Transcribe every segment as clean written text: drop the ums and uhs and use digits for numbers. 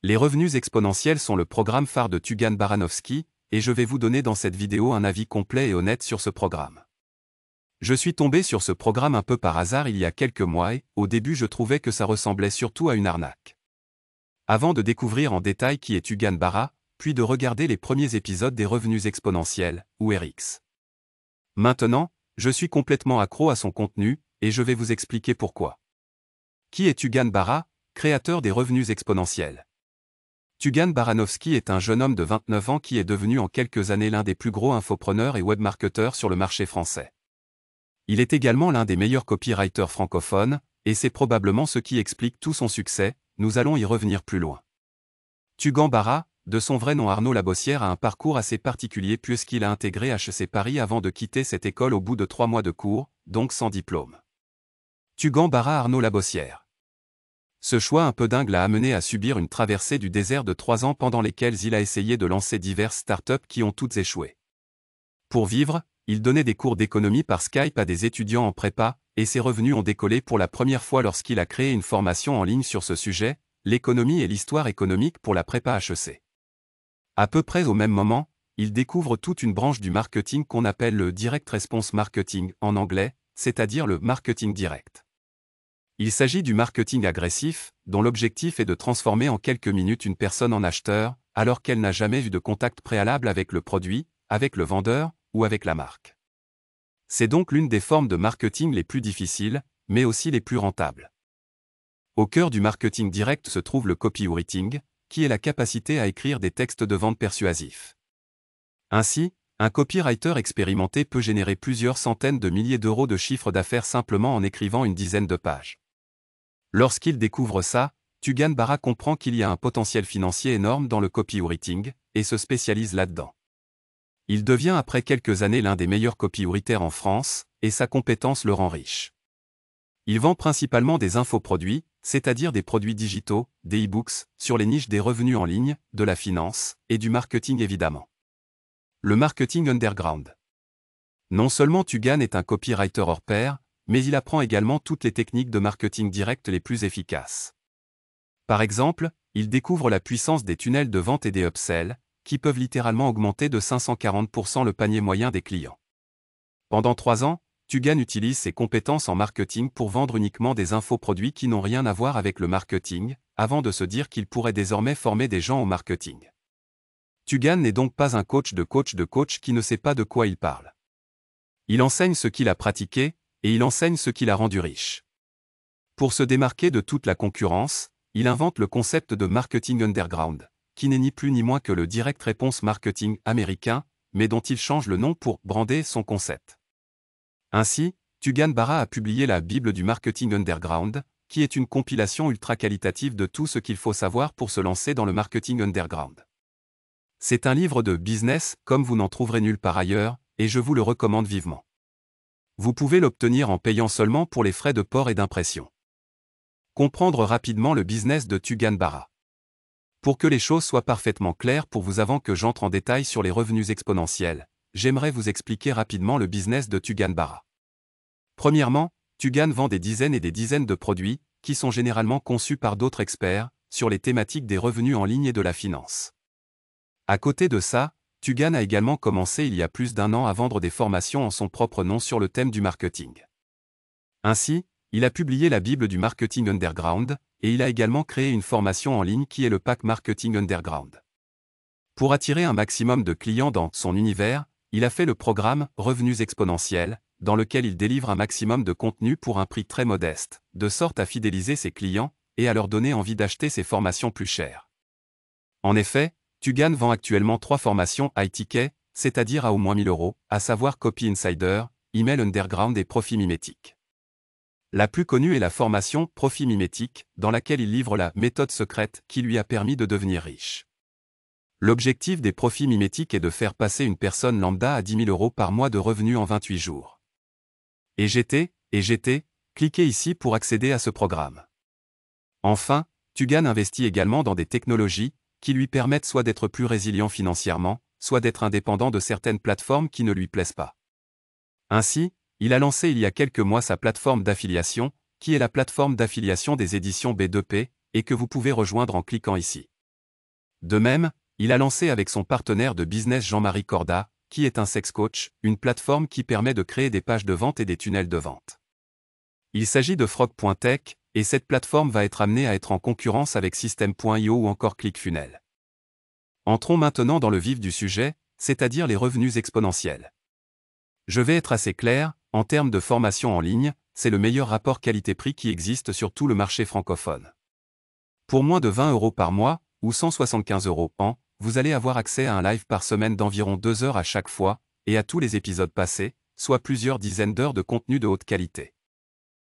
Les revenus exponentiels sont le programme phare de Tugan Baranovski, et je vais vous donner dans cette vidéo un avis complet et honnête sur ce programme. Je suis tombé sur ce programme un peu par hasard il y a quelques mois et, au début je trouvais que ça ressemblait surtout à une arnaque. Avant de découvrir en détail qui est Tugan Bara, puis de regarder les premiers épisodes des revenus exponentiels, ou RX. Maintenant, je suis complètement accro à son contenu, et je vais vous expliquer pourquoi. Qui est Tugan Bara, créateur des revenus exponentiels? Tugan Baranovski est un jeune homme de 29 ans qui est devenu en quelques années l'un des plus gros infopreneurs et webmarketeurs sur le marché français. Il est également l'un des meilleurs copywriters francophones, et c'est probablement ce qui explique tout son succès, nous allons y revenir plus loin. Tugan Bara, de son vrai nom Arnaud Labossière, a un parcours assez particulier puisqu'il a intégré HEC Paris avant de quitter cette école au bout de 3 mois de cours, donc sans diplôme. Tugan Bara Arnaud Labossière. Ce choix un peu dingue l'a amené à subir une traversée du désert de 3 ans pendant lesquels il a essayé de lancer diverses startups qui ont toutes échoué. Pour vivre, il donnait des cours d'économie par Skype à des étudiants en prépa, et ses revenus ont décollé pour la première fois lorsqu'il a créé une formation en ligne sur ce sujet, l'économie et l'histoire économique pour la prépa HEC. À peu près au même moment, il découvre toute une branche du marketing qu'on appelle le Direct Response Marketing en anglais, c'est-à-dire le marketing direct. Il s'agit du marketing agressif, dont l'objectif est de transformer en quelques minutes une personne en acheteur, alors qu'elle n'a jamais eu de contact préalable avec le produit, avec le vendeur, ou avec la marque. C'est donc l'une des formes de marketing les plus difficiles, mais aussi les plus rentables. Au cœur du marketing direct se trouve le copywriting, qui est la capacité à écrire des textes de vente persuasifs. Ainsi, un copywriter expérimenté peut générer plusieurs centaines de milliers d'euros de chiffre d'affaires simplement en écrivant une dizaine de pages. Lorsqu'il découvre ça, Tugan Bara comprend qu'il y a un potentiel financier énorme dans le copywriting, et se spécialise là-dedans. Il devient après quelques années l'un des meilleurs copywriters en France, et sa compétence le rend riche. Il vend principalement des infoproduits, c'est-à-dire des produits digitaux, des e-books, sur les niches des revenus en ligne, de la finance, et du marketing évidemment. Le marketing underground. Non seulement Tugan est un copywriter hors pair, mais il apprend également toutes les techniques de marketing direct les plus efficaces. Par exemple, il découvre la puissance des tunnels de vente et des upsells, qui peuvent littéralement augmenter de 540% le panier moyen des clients. Pendant 3 ans, Tugan utilise ses compétences en marketing pour vendre uniquement des infoproduits qui n'ont rien à voir avec le marketing, avant de se dire qu'il pourrait désormais former des gens au marketing. Tugan n'est donc pas un coach qui ne sait pas de quoi il parle. Il enseigne ce qu'il a pratiqué, et il enseigne ce qui l'a rendu riche. Pour se démarquer de toute la concurrence, il invente le concept de marketing underground, qui n'est ni plus ni moins que le direct response marketing américain, mais dont il change le nom pour brander son concept. Ainsi, Tugan Bara a publié la Bible du marketing underground, qui est une compilation ultra qualitative de tout ce qu'il faut savoir pour se lancer dans le marketing underground. C'est un livre de business, comme vous n'en trouverez nulle part ailleurs, et je vous le recommande vivement. Vous pouvez l'obtenir en payant seulement pour les frais de port et d'impression. Comprendre rapidement le business de Tugan Bara. Pour que les choses soient parfaitement claires pour vous avant que j'entre en détail sur les revenus exponentiels, j'aimerais vous expliquer rapidement le business de Tugan Bara. Premièrement, Tugan vend des dizaines et des dizaines de produits, qui sont généralement conçus par d'autres experts, sur les thématiques des revenus en ligne et de la finance. À côté de ça, Tugan a également commencé il y a plus d'1 an à vendre des formations en son propre nom sur le thème du marketing. Ainsi, il a publié la Bible du marketing underground, et il a également créé une formation en ligne qui est le pack Marketing Underground. Pour attirer un maximum de clients dans son univers, il a fait le programme Revenus exponentiels, dans lequel il délivre un maximum de contenu pour un prix très modeste, de sorte à fidéliser ses clients, et à leur donner envie d'acheter ses formations plus chères. En effet, Tugan vend actuellement 3 formations high ticket, c'est-à-dire à au moins 1000 euros, à savoir Copy Insider, Email Underground et Profit Mimétique. La plus connue est la formation Profit Mimétique, dans laquelle il livre la méthode secrète qui lui a permis de devenir riche. L'objectif des profits mimétiques est de faire passer une personne lambda à 10 000 euros par mois de revenus en 28 jours. Et cliquez ici pour accéder à ce programme. Enfin, Tugan investit également dans des technologies, qui lui permettent soit d'être plus résilient financièrement, soit d'être indépendant de certaines plateformes qui ne lui plaisent pas. Ainsi, il a lancé il y a quelques mois sa plateforme d'affiliation, qui est la plateforme d'affiliation des éditions B2P, et que vous pouvez rejoindre en cliquant ici. De même, il a lancé avec son partenaire de business Jean-Marie Corda, qui est un sex coach, une plateforme qui permet de créer des pages de vente et des tunnels de vente. Il s'agit de Frog.tech, et cette plateforme va être amenée à être en concurrence avec System.io ou encore ClickFunnels. Entrons maintenant dans le vif du sujet, c'est-à-dire les revenus exponentiels. Je vais être assez clair, en termes de formation en ligne, c'est le meilleur rapport qualité-prix qui existe sur tout le marché francophone. Pour moins de 20 € par mois, ou 175 € an, vous allez avoir accès à un live par semaine d'environ 2 heures à chaque fois, et à tous les épisodes passés, soit plusieurs dizaines d'heures de contenu de haute qualité.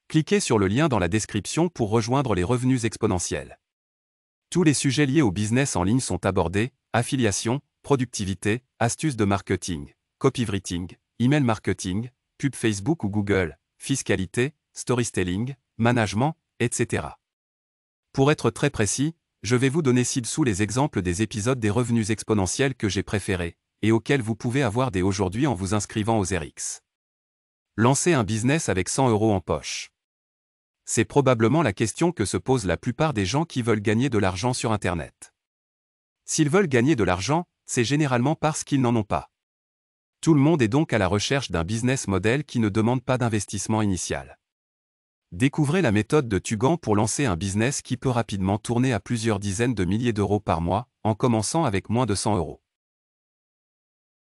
Cliquez sur le lien dans la description pour rejoindre les revenus exponentiels. Tous les sujets liés au business en ligne sont abordés, affiliation, productivité, astuces de marketing, copywriting, email marketing, pub Facebook ou Google, fiscalité, storytelling, management, etc. Pour être très précis, je vais vous donner ci-dessous les exemples des épisodes des revenus exponentiels que j'ai préférés, et auxquels vous pouvez avoir dès aujourd'hui en vous inscrivant aux RX. Lancer un business avec 100 € en poche. C'est probablement la question que se posent la plupart des gens qui veulent gagner de l'argent sur Internet. S'ils veulent gagner de l'argent, c'est généralement parce qu'ils n'en ont pas. Tout le monde est donc à la recherche d'un business model qui ne demande pas d'investissement initial. Découvrez la méthode de Tugan pour lancer un business qui peut rapidement tourner à plusieurs dizaines de milliers d'euros par mois, en commençant avec moins de 100 €.